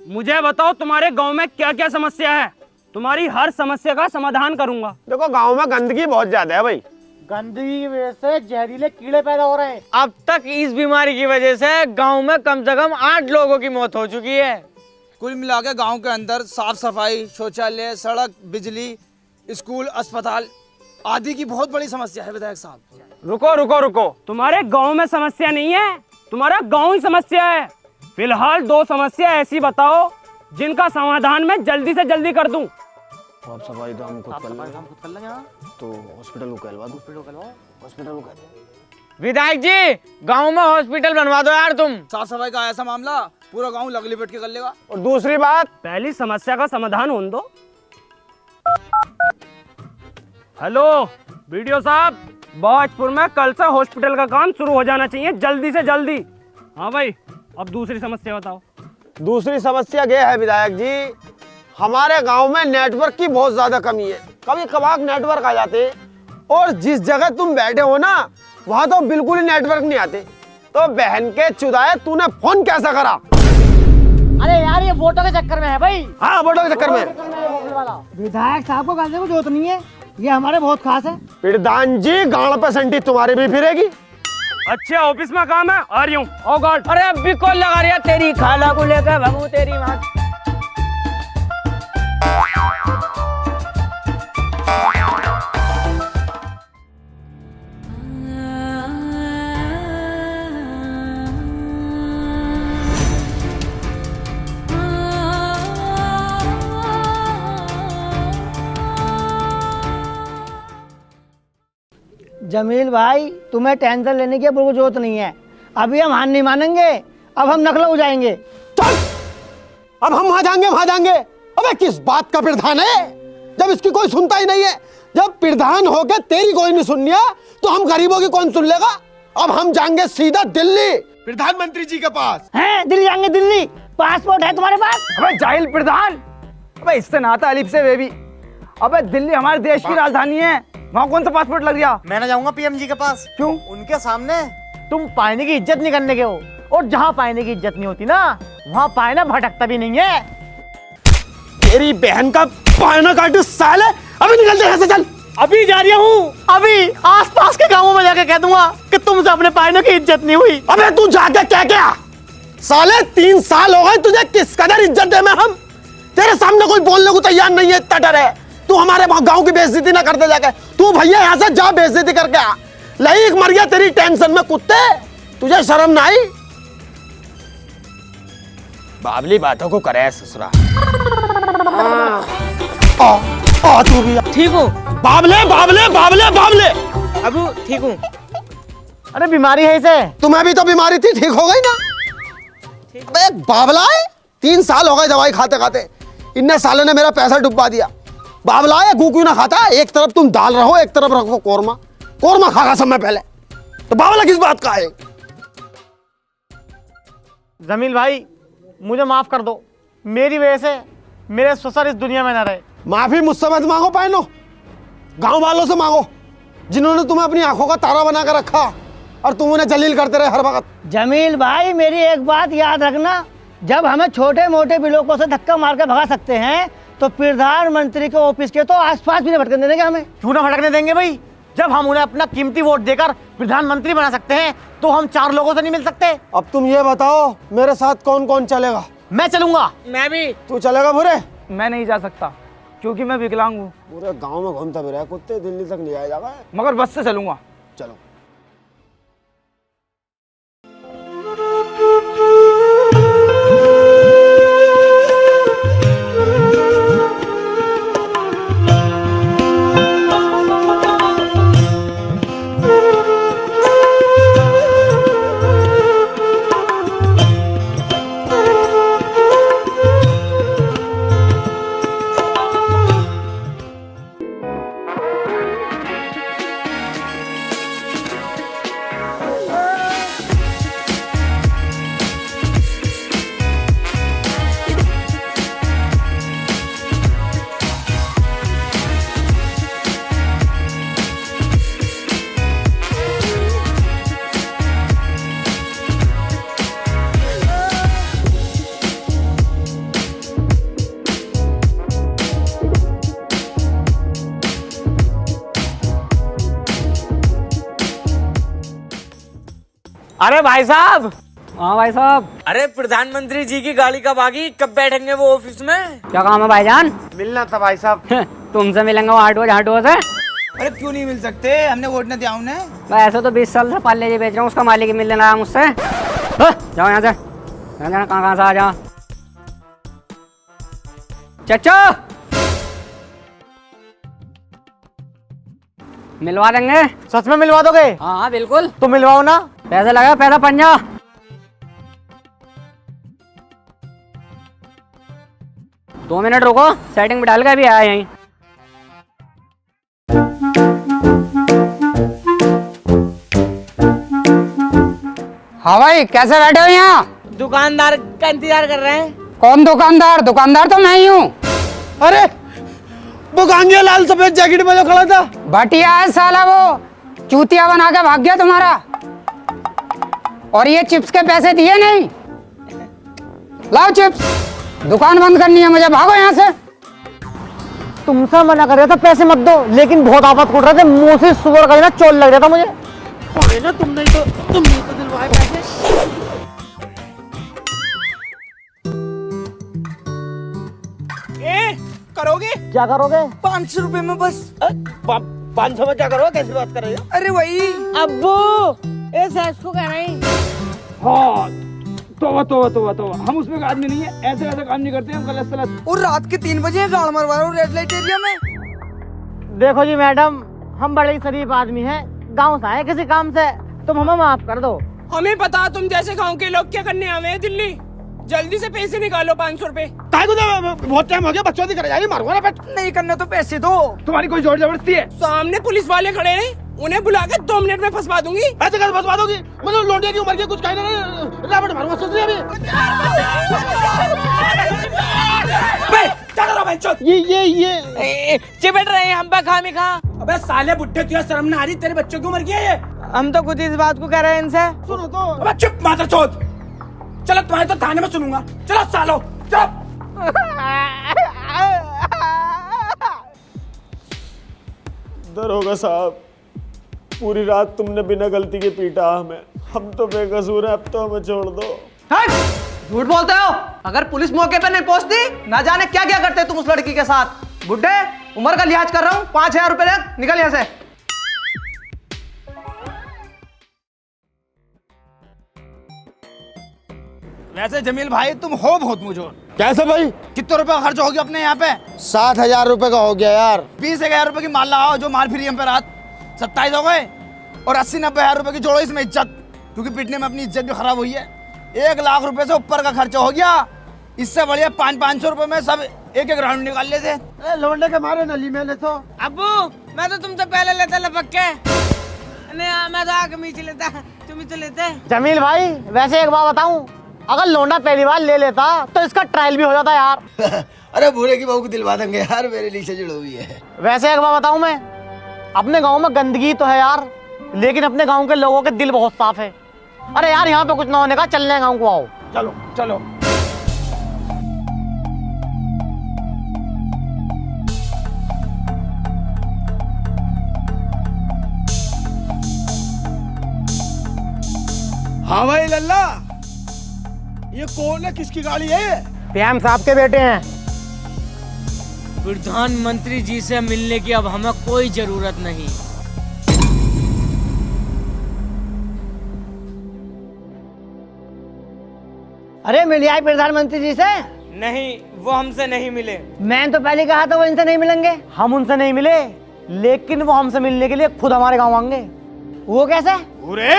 मुझे बताओ तुम्हारे गांव में क्या क्या समस्या है, तुम्हारी हर समस्या का समाधान करूंगा। देखो गांव में गंदगी बहुत ज्यादा है भाई, गंदगी की वजह से जहरीले कीड़े पैदा हो रहे हैं। अब तक इस बीमारी की वजह से गांव में कम से कम 8 लोगों की मौत हो चुकी है। कुल मिला के गाँव के अंदर साफ सफाई, शौचालय, सड़क, बिजली, स्कूल, अस्पताल आदि की बहुत बड़ी समस्या है विधायक साहब। रुको रुको रुको, तुम्हारे गांव में समस्या नहीं है, तुम्हारा गांव ही समस्या है। फिलहाल 2 समस्या ऐसी बताओ जिनका समाधान मैं जल्दी से जल्दी कर दूं। साफ सफाई तो हम खुद कर लेंगे, तो हॉस्पिटल को कहलवा दो। हॉस्पिटल को विधायक जी गांव में हॉस्पिटल बनवा दो यार तुम। साफ सफाई का ऐसा मामला पूरा गाँव लग लिपट के कर लेगा। और दूसरी बात, पहली समस्या का समाधान होने दो। हेलो वीडियो साहब, बाजपुर में कल से हॉस्पिटल का काम शुरू हो जाना चाहिए, जल्दी से जल्दी। हाँ भाई, अब दूसरी समस्या बताओ। दूसरी समस्या ये है विधायक जी, हमारे गांव में नेटवर्क की बहुत ज्यादा कमी है, कभी कभार नेटवर्क आ जाते हैं, और जिस जगह तुम बैठे हो ना वहां तो बिल्कुल ही नेटवर्क नहीं आते। तो बहन के चुदाए तूने फोन कैसा करा? अरे यार ये वोटों के चक्कर में है भाई। हाँ वोटों के चक्कर में। विधायक साहब को कहने को जरूरत नहीं है, ये हमारे बहुत खास है। प्रधान जी गाड़ पे संटी तुम्हारी भी फिरेगी। अच्छा ऑफिस में काम है, आ रही हूँ। ओ गॉड, अरे अब भी कॉल लगा रही है, तेरी खाला को लेकर भगू तेरी माँ। जमील भाई तुम्हें टेंशन लेने की बिल्कुल जरूरत नहीं है, अभी हम हार नहीं मानेंगे, अब हम नखला हो जाएंगे। चल अब हम वहां जाएंगे। अबे किस बात का प्रधान है जब इसकी कोई सुनता ही नहीं है? जब प्रधान होके तेरी कोई नहीं सुननी है तो हम गरीबों की कौन सुन लेगा? अब हम जाएंगे सीधा दिल्ली, प्रधानमंत्री जी के पास। हैं दिल्ली जाएंगे? दिल्ली पासपोर्ट है तुम्हारे पास? अबे जाहिल प्रधान, अबे इससे नाता अलीफ से बेबी। अबे दिल्ली हमारे देश की राजधानी है, वहाँ कौन सा पासपोर्ट लग गया? मैं ना जाऊंगा पीएम जी के पास। क्यों? उनके सामने तुम पाइने की इज्जत नहीं करने के हो, और जहाँ पाइने की इज्जत नहीं होती ना वहाँ पाइना भटकता भी नहीं है। तेरी बहन का पायना काटू साले, अभी निकलते यहाँ से, चल। अभी जा रही हूँ, अभी आसपास के गांवों में जाके कह दूंगा कि तुमसे अपने पाइनों की इज्जत नहीं हुई। अबे तू जाके क्या साले 3 साल हो गए तुझे, किस कदर इज्जत दे में हम? तेरे सामने कोई बोलने को तैयार नहीं है, इतना डर है। तू हमारे गांव की बेइज्जती ना करते जाके, तू भैया यहाँ से जा बेइज्जती करके आ। लईक मर गया तेरी टेंशन में कुत्ते, तुझे शर्म ना आई? बाबली बातों को करे ससुरा। तू भी ठीक हूँ बाबले बाबले बाबले बाबले। अब ठीक हूँ। अरे बीमारी है इसे। तुम्हें भी तो बीमारी थी, ठीक हो गई ना? अबे बाबला है, 3 साल हो गए दवाई खाते खाते, इन्ने सालों ने मेरा पैसा डुबा दिया। बाबला है, गू क्यों ना खाता? एक तरफ तुम दाल रहो, एक तरफ रखो कोरमा खागा समय पहले, तो बाबला किस बात का है? जमील भाई मुझे माफ कर दो, मेरी वजह से मेरे ससुर इस दुनिया में न रहे। माफी मुझसे मत मांगो पायनो, गांव वालों से मांगो जिन्होंने तुम्हें अपनी आंखों का तारा बना कर रखा और तुम उन्हें जलील करते रहे हर वक्त। जमील भाई मेरी एक बात याद रखना, जब हमें छोटे मोटे बिलोकों से धक्का मार के भगा सकते हैं तो प्रधानमंत्री के ऑफिस के तो आसपास भी नहीं भटकने देंगे हमें। क्यों ना भटकने देंगे भाई? जब हम उन्हें अपना कीमती वोट देकर प्रधानमंत्री बना सकते हैं तो हम 4 लोगों से नहीं मिल सकते? अब तुम ये बताओ मेरे साथ कौन कौन चलेगा? मैं चलूंगा। मैं भी। तू चलेगा बुरे? मैं नहीं जा सकता। क्योंकि मैं विकलांग हूँ। पूरे गांव में घूमता भी रहा कुत्ते, दिल्ली तक नहीं आया जाएगा। मगर बस से चलूंगा। चलो। अरे भाई साहब। हाँ भाई साहब। अरे प्रधानमंत्री जी की गाड़ी कब आ गई, कब बैठेंगे वो ऑफिस में? क्या काम है भाईजान? मिलना था भाई साहब। तुमसे मिलेंगे वो 8 बजे। अरे क्यों नहीं मिल सकते, हमने वोट न दिया उन्हें। मैं ऐसे तो 20 साल से पाले जी बेच रहा हूँ, उसका मालिक ही मिल लेना मुझसे। जाओ यहाँ से, कहाँ से आ जाओ। चचा मिलवा देंगे। सच में मिलवा दोगे? हाँ बिल्कुल। तो मिलवाओ ना। पैसे लगा, पैसा पंजा। 2 मिनट रुको, सेटिंग में डाल के अभी आया यहीं। हाँ भाई, कैसे बैठे हो यहाँ? दुकानदार का इंतजार कर रहे हैं। कौन दुकानदार? दुकानदार तो मैं ही हूँ। अरे वो गांधी लाल सफेद जैकेट में जो खड़ा था। भटिया है साला, वो चूतिया बना के भाग गया तुम्हारा। और ये चिप्स के पैसे दिए नहीं। लाओ चिप्स, दुकान बंद करनी है मुझे, भागो यहाँ से। तुमसे मना कर रहा था पैसे मत दो, लेकिन बहुत आफत कुट रहे थे, मुंह से सुअर का ना चोल लग रहा था मुझे। ना तुमने तो दिलवाए पैसे। करोगे? क्या करोगे? 500 रुपए में बस। 500 में क्या करो, कैसी बात कर रहे हो? अरे वही अब्बू ऐसा इसको कह रहे हैं। हाँ, तोबा, हम उसमें का आदमी नहीं है, ऐसे ऐसा काम नहीं करते हम, गलत सलत। और रात के 3 बजे गाड़ मरवा रहे हो रेड लाइट एरिया में। देखो जी मैडम, हम बड़े ही शरीफ आदमी हैं, गांव से आए किसी काम से, तुम हमें माफ कर दो। हमें पता तुम जैसे गांव के लोग क्या करने आए हैं दिल्ली। जल्दी से पैसे निकालो 500 रुपए। बहुत टाइम हो गया, बच्चों की कर मारूंगा ना। नहीं करना तो पैसे दो। तुम्हारी कोई जोर जबरदस्ती है? सामने पुलिस वाले खड़े हैं, उन्हें बुला के 2 मिनट में फंसवा दूंगी। ऐसे कैसे फंसवा दोगी? मतलब लौंडिया की उम्र की कुछ कहना नहीं, रावण मारूंगा सोच रही अभी। ये चिपट रहे हैं हम पे खामी खा। अबे साले बुड्ढे, तुझे शर्म ना आ रही? तेरे बच्चों की उम्र की है ये? हम तो खुद इस बात को कह रहे हैं इनसे। सुनो तो। अबे चुप मादरचोद। चलो तुम्हारे तो थाने में सुनूंगा। चलो सालो, चुप। दरोगा साहब, पूरी रात तुमने बिना गलती के पीटा हमें। हम तो बेकसूर हैं, अब तो हमें छोड़ दो। झूठ बोलते हो। अगर पुलिस मौके पे नहीं पहुंचती, ना जाने क्या क्या करते तुम उस लड़की के साथ। बुड्ढे, उम्र का लिहाज कर रहा हूँ, 5000 रुपए ले, निकल यहाँ से। वैसे जमील भाई, तुम हो बहुत मुझोर। कैसे भाई? कितने रुपए खर्च हो गया अपने यहाँ पे? 60,000 रुपए का हो गया यार। 20,000 रुपए की माल लगाओ, जो माल फ्री हम पे रात 27 हो गए। और 80-90,000 रुपए की जोड़ो इसमें इज्जत, क्योंकि पिटने में अपनी इज्जत भी खराब हुई है। 1 लाख रुपए से ऊपर का खर्चा हो गया। इससे बढ़िया 500-500 रुपए में सब एक राउंड निकाल लेते। लौंडे के मारे नली में ले तो। अब्बू मैं तो तुमसे पहले लेता लपक के। नहीं मैं तो आगे नीचे लेता, तुम ही तो लेते। जमील भाई, वैसे एक बात बताऊं, अगर लौंडा पहली बार ले लेता तो इसका ट्रायल भी हो जाता यार। अरे भूरे की बहू को दिलवा देंगे यार, मेरे लिए से जुड़ी हुई है। वैसे एक बात बताऊं मैं, अपने गांव में गंदगी तो है यार, लेकिन अपने गांव के लोगों के दिल बहुत साफ है। अरे यार, यहाँ पे कुछ ना होने का, चलने गांव को आओ। चलो चलो। हाँ भाई लल्ला, ये कौन है, किसकी गाड़ी है? पीएम साहब के बेटे हैं। प्रधानमंत्री जी से मिलने की अब हमें कोई जरूरत नहीं। अरे मिल आए प्रधानमंत्री जी से? नहीं, वो हमसे नहीं मिले। मैंने तो पहले कहा था वो इनसे नहीं मिलेंगे। हम उनसे नहीं मिले, लेकिन वो हमसे मिलने के लिए खुद हमारे गांव आएंगे। वो कैसे? अरे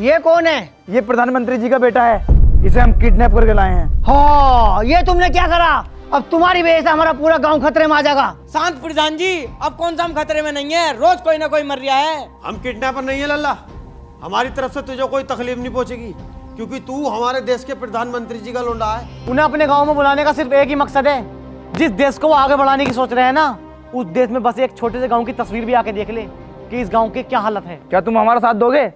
ये कौन है? ये प्रधानमंत्री जी का बेटा है, इसे हम किडनैप करके लाए हैं। हाँ, ये तुमने क्या करा? अब तुम्हारी वजह से हमारा पूरा गांव खतरे में आ जाएगा। शांत प्रधान जी, अब कौन सा हम खतरे में नहीं है, रोज कोई ना कोई मर रहा है। हम किडनैपर नहीं है लल्ला, हमारी तरफ से तुझे कोई तकलीफ नहीं पहुंचेगी, क्योंकि तू हमारे देश के प्रधानमंत्री जी का लोंडा है। उन्हें अपने गांव में बुलाने का सिर्फ एक ही मकसद है, जिस देश को वो आगे बढ़ाने की सोच रहे हैं ना, उस देश में बस एक छोटे से गांव की तस्वीर भी आके देख ले कि इस गांव की क्या हालत है। क्या तुम हमारा साथ दोगे?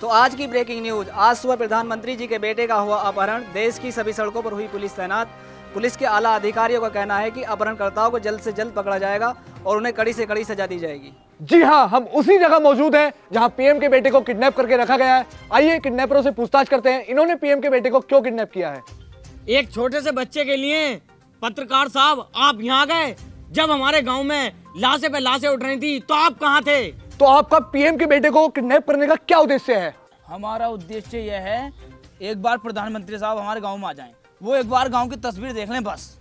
तो आज की ब्रेकिंग न्यूज। आज सुबह प्रधानमंत्री जी के बेटे का हुआ अपहरण। देश की सभी सड़कों पर हुई पुलिस तैनात। पुलिस के आला अधिकारियों का कहना है कि अपहरणकर्ताओं को जल्द से जल्द पकड़ा जाएगा और उन्हें कड़ी से कड़ी सजा दी जाएगी। जी हाँ, हम उसी जगह मौजूद हैं जहां पीएम के बेटे को किडनैप करके रखा गया है। आइए किडनैपरों से पूछताछ करते हैं, इन्होंने पीएम के बेटे को क्यों किडनैप किया है। एक छोटे से बच्चे के लिए पत्रकार साहब आप यहाँ गए, जब हमारे गांव में लाशें पे लाशें उठ रही थी तो आप कहाँ थे? तो आपका पीएम के बेटे को किडनैप करने का क्या उद्देश्य है? हमारा उद्देश्य यह है, एक बार प्रधानमंत्री साहब हमारे गांव में आ जाएं, वो एक बार गांव की तस्वीर देख लें बस।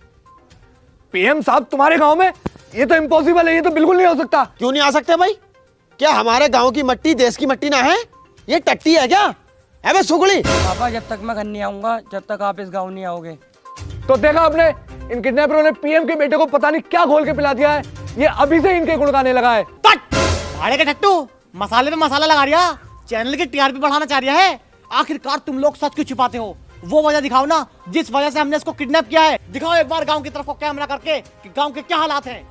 पीएम साहब तुम्हारे गांव में? ये तो इम्पॉसिबल है, ये तो बिल्कुल नहीं हो सकता। क्यों नहीं आ सकते भाई? क्या हमारे गांव की मट्टी देश की मट्टी ना है? ये टट्टी है क्या? है बे सुगड़ी। पापा, जब तक मैं घर नहीं आऊंगा, जब तक आप इस गाँव नहीं आओगे। तो देखा आपने, इन किडनैपरों ने पीएम के बेटे को पता नहीं क्या घोल के पिला दिया है। ये अभी से इनके गुण गाने लगा है। भाड़े के टट्टू, मसाले पे मसाला लगा रिया, चैनल की टीआरपी बढ़ाना चाह रहा है। आखिरकार तुम लोग सच क्यों छिपाते हो? वो वजह दिखाओ ना, जिस वजह से हमने इसको किडनैप किया है। दिखाओ एक बार गांव की तरफ को कैमरा करके कि गांव के क्या हालात हैं।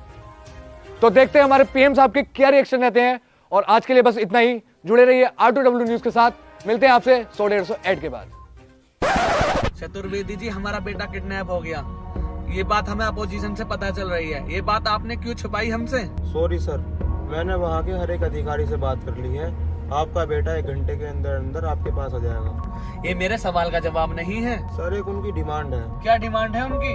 तो देखते हैं हमारे पीएम साहब के क्या रिएक्शन रहते हैं। और आज के लिए बस इतना ही। जुड़े रहिए R2W न्यूज के साथ। मिलते हैं आपसे 100-150 ऐड के बाद। चतुर्वेदी जी, हमारा बेटा किडनैप हो गया। ये बात हमें अपोजिशन से पता चल रही है, ये बात आपने क्यों छुपाई हमसे? सॉरी सर, मैंने वहाँ के हर एक अधिकारी से बात कर ली है। आपका बेटा 1 घंटे के अंदर अंदर आपके पास आ जाएगा। ये मेरे सवाल का जवाब नहीं है सर, एक उनकी डिमांड है। क्या डिमांड है उनकी?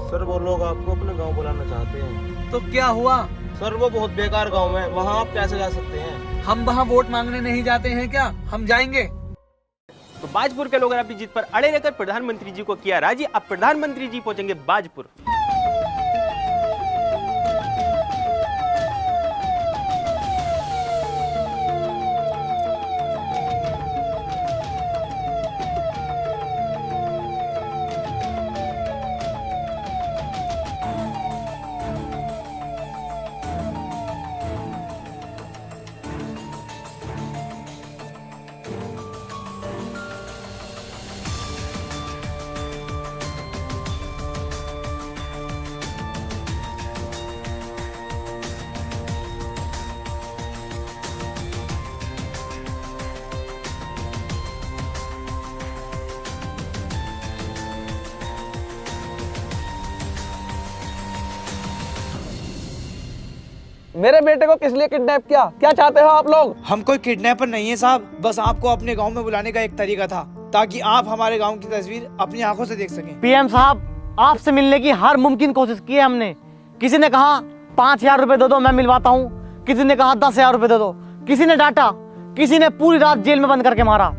सर, वो लोग आपको अपने गांव बुलाना चाहते हैं। तो क्या हुआ? सर, वो बहुत बेकार गांव है, वहाँ आप कैसे जा सकते हैं? हम वहाँ वोट मांगने नहीं जाते हैं क्या? हम जाएंगे। तो बाजपुर के लोगों ने अपनी जीत पर अड़े रहकर प्रधानमंत्री जी को किया राजी। अब प्रधानमंत्री जी पहुंचेंगे बाजपुर। मेरे बेटे को किस लिए किडनैप किया? क्या चाहते हो आप लोग? हम कोई किडनैपर नहीं है साहब, बस आपको अपने गांव में बुलाने का एक तरीका था, ताकि आप हमारे गांव की तस्वीर अपनी आंखों से देख सकें। पीएम साहब, आपसे मिलने की हर मुमकिन कोशिश की है हमने। किसी ने कहा 5,000 रुपए दे दो, मैं मिलवाता हूँ। किसी ने कहा 10,000 रुपए दे दो। किसी ने डांटा, किसी ने पूरी रात जेल में बंद करके मारा,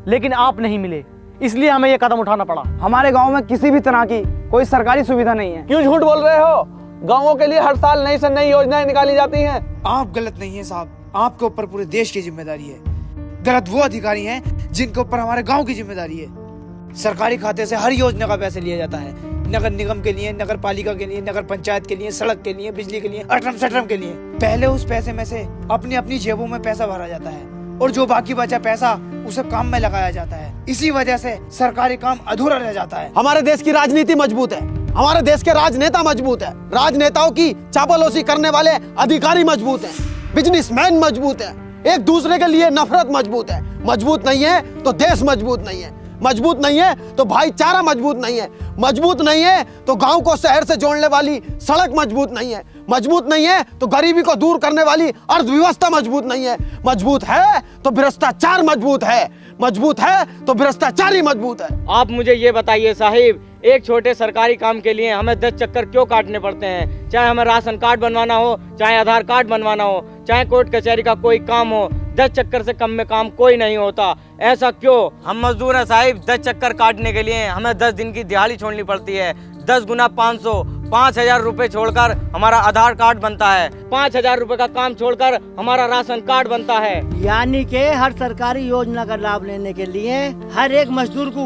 लेकिन आप नहीं मिले, इसलिए हमें ये कदम उठाना पड़ा। हमारे गाँव में किसी भी तरह की कोई सरकारी सुविधा नहीं है। क्यों झूठ बोल रहे हो? गाँवों के लिए हर साल नई से नई योजनाएं निकाली जाती हैं। आप गलत नहीं है साहब, आपके ऊपर पूरे देश की जिम्मेदारी है। गलत वो अधिकारी हैं जिनके ऊपर हमारे गांव की जिम्मेदारी है। सरकारी खाते से हर योजना का पैसे लिया जाता है, नगर निगम के लिए, नगर पालिका के लिए, नगर पंचायत के लिए, सड़क के लिए, बिजली के लिए, अटरम सटरम के लिए। पहले उस पैसे में से अपनी अपनी जेबों में पैसा भरा जाता है और जो बाकी बचा पैसा उसे काम में लगाया जाता है। इसी वजह से सरकारी काम अधूरा रह जाता है। हमारे देश की राजनीति मजबूत है, हमारे देश के राजनेता मजबूत है, राजनेताओं की चापलूसी करने वाले अधिकारी मजबूत हैं, बिजनेसमैन मजबूत है, एक दूसरे के लिए नफरत मजबूत है। मजबूत नहीं है तो देश मजबूत नहीं है, मजबूत नहीं है तो भाईचारा मजबूत नहीं है, मजबूत नहीं है तो गांव को शहर से जोड़ने वाली सड़क मजबूत नहीं है, मजबूत नहीं है तो गरीबी को दूर करने वाली अर्थव्यवस्था मजबूत नहीं है। मजबूत है तो भ्रष्टाचार मजबूत है, मजबूत है तो भ्रष्टाचारी मजबूत है। आप मुझे ये बताइए साहिब, एक छोटे सरकारी काम के लिए हमें 10 चक्कर क्यों काटने पड़ते हैं? चाहे हमें राशन कार्ड बनवाना हो, चाहे आधार कार्ड बनवाना हो, चाहे कोर्ट कचहरी का कोई काम हो, 10 चक्कर से कम में काम कोई नहीं होता। ऐसा क्यों? हम मजदूर हैं साहिब, 10 चक्कर काटने के लिए हमें 10 दिन की दिहाड़ी छोड़नी पड़ती है। 10 गुना 500, 5,000 रुपए छोड़कर हमारा आधार कार्ड बनता है। 5,000 रुपए का काम छोड़कर हमारा राशन कार्ड बनता है। यानी कि हर सरकारी योजना का लाभ लेने के लिए हर एक मजदूर को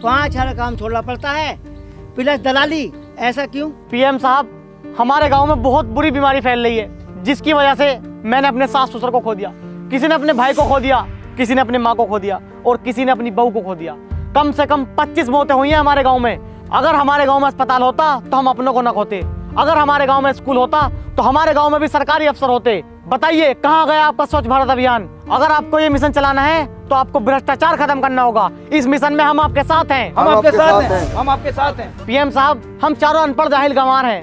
5,000 काम छोड़ना पड़ता है, प्लस दलाली। ऐसा क्यों? पीएम साहब, हमारे गांव में बहुत बुरी बीमारी फैल रही है, जिसकी वजह से मैंने अपने सास ससुर को खो दिया, किसी ने अपने भाई को खो दिया, किसी ने अपनी माँ को खो दिया और किसी ने अपनी बहू को खो दिया। कम से कम 25 मौतें हुई हैं हमारे गांव में। अगर हमारे गांव में अस्पताल होता तो हम अपनों को न खोते, अगर हमारे गांव में स्कूल होता तो हमारे गांव में भी सरकारी अफसर होते। बताइए कहाँ गया आपका स्वच्छ भारत अभियान? अगर आपको ये मिशन चलाना है तो आपको भ्रष्टाचार खत्म करना होगा। इस मिशन में हम आपके साथ हैं। हम आपके साथ हैं, हम आपके साथ हैं। पीएम साहब, हम चारों अनपढ़ जाहिल गंवार हैं।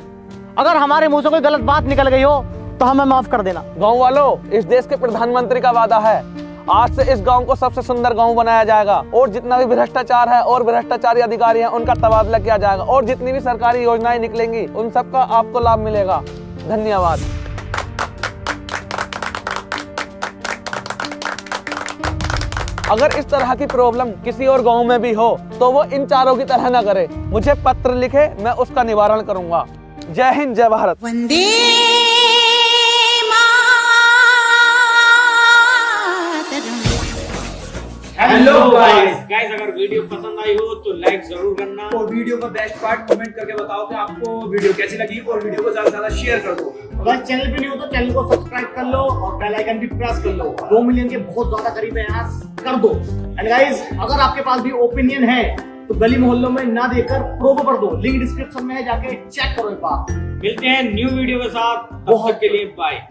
अगर हमारे मुंह से कोई गलत बात निकल गई हो तो हमें माफ कर देना। गांव वालों, इस देश के प्रधानमंत्री का वादा है, आज से इस गांव को सबसे सुंदर गांव बनाया जाएगा और जितना भी भ्रष्टाचार है और भ्रष्टाचारी अधिकारी हैं उनका तबादला किया जाएगा और जितनी भी सरकारी योजनाएं निकलेंगी उन सब का आपको लाभ मिलेगा। धन्यवाद। अगर इस तरह की प्रॉब्लम किसी और गांव में भी हो तो वो इन चारों की तरह ना करे, मुझे पत्र लिखे, मैं उसका निवारण करूंगा। जय हिंद, जय भारत। हेलो गाइस, अगर वीडियो पसंद आई हो तो लाइक जरूर करना और वीडियो का बेस्ट पार्ट कमेंट करके बताओ कि आपको वीडियो कैसी लगी और वीडियो को ज्यादा से ज्यादा शेयर कर दो। अगर चैनल पे नहीं हो तो चैनल को सब्सक्राइब कर लो और बेल आइकन भी प्रेस कर लो। 2 मिलियन के बहुत ज्यादा करीब है, यहाँ कर दो। एंड गाइस, अगर आपके पास भी ओपिनियन है तो गली मोहल्लों में ना देकर प्रोमो कर दो, लिंक डिस्क्रिप्शन में है, जाके चेक करो एक बार। मिलते हैं न्यू वीडियो के साथ, तब तक के लिए बाय।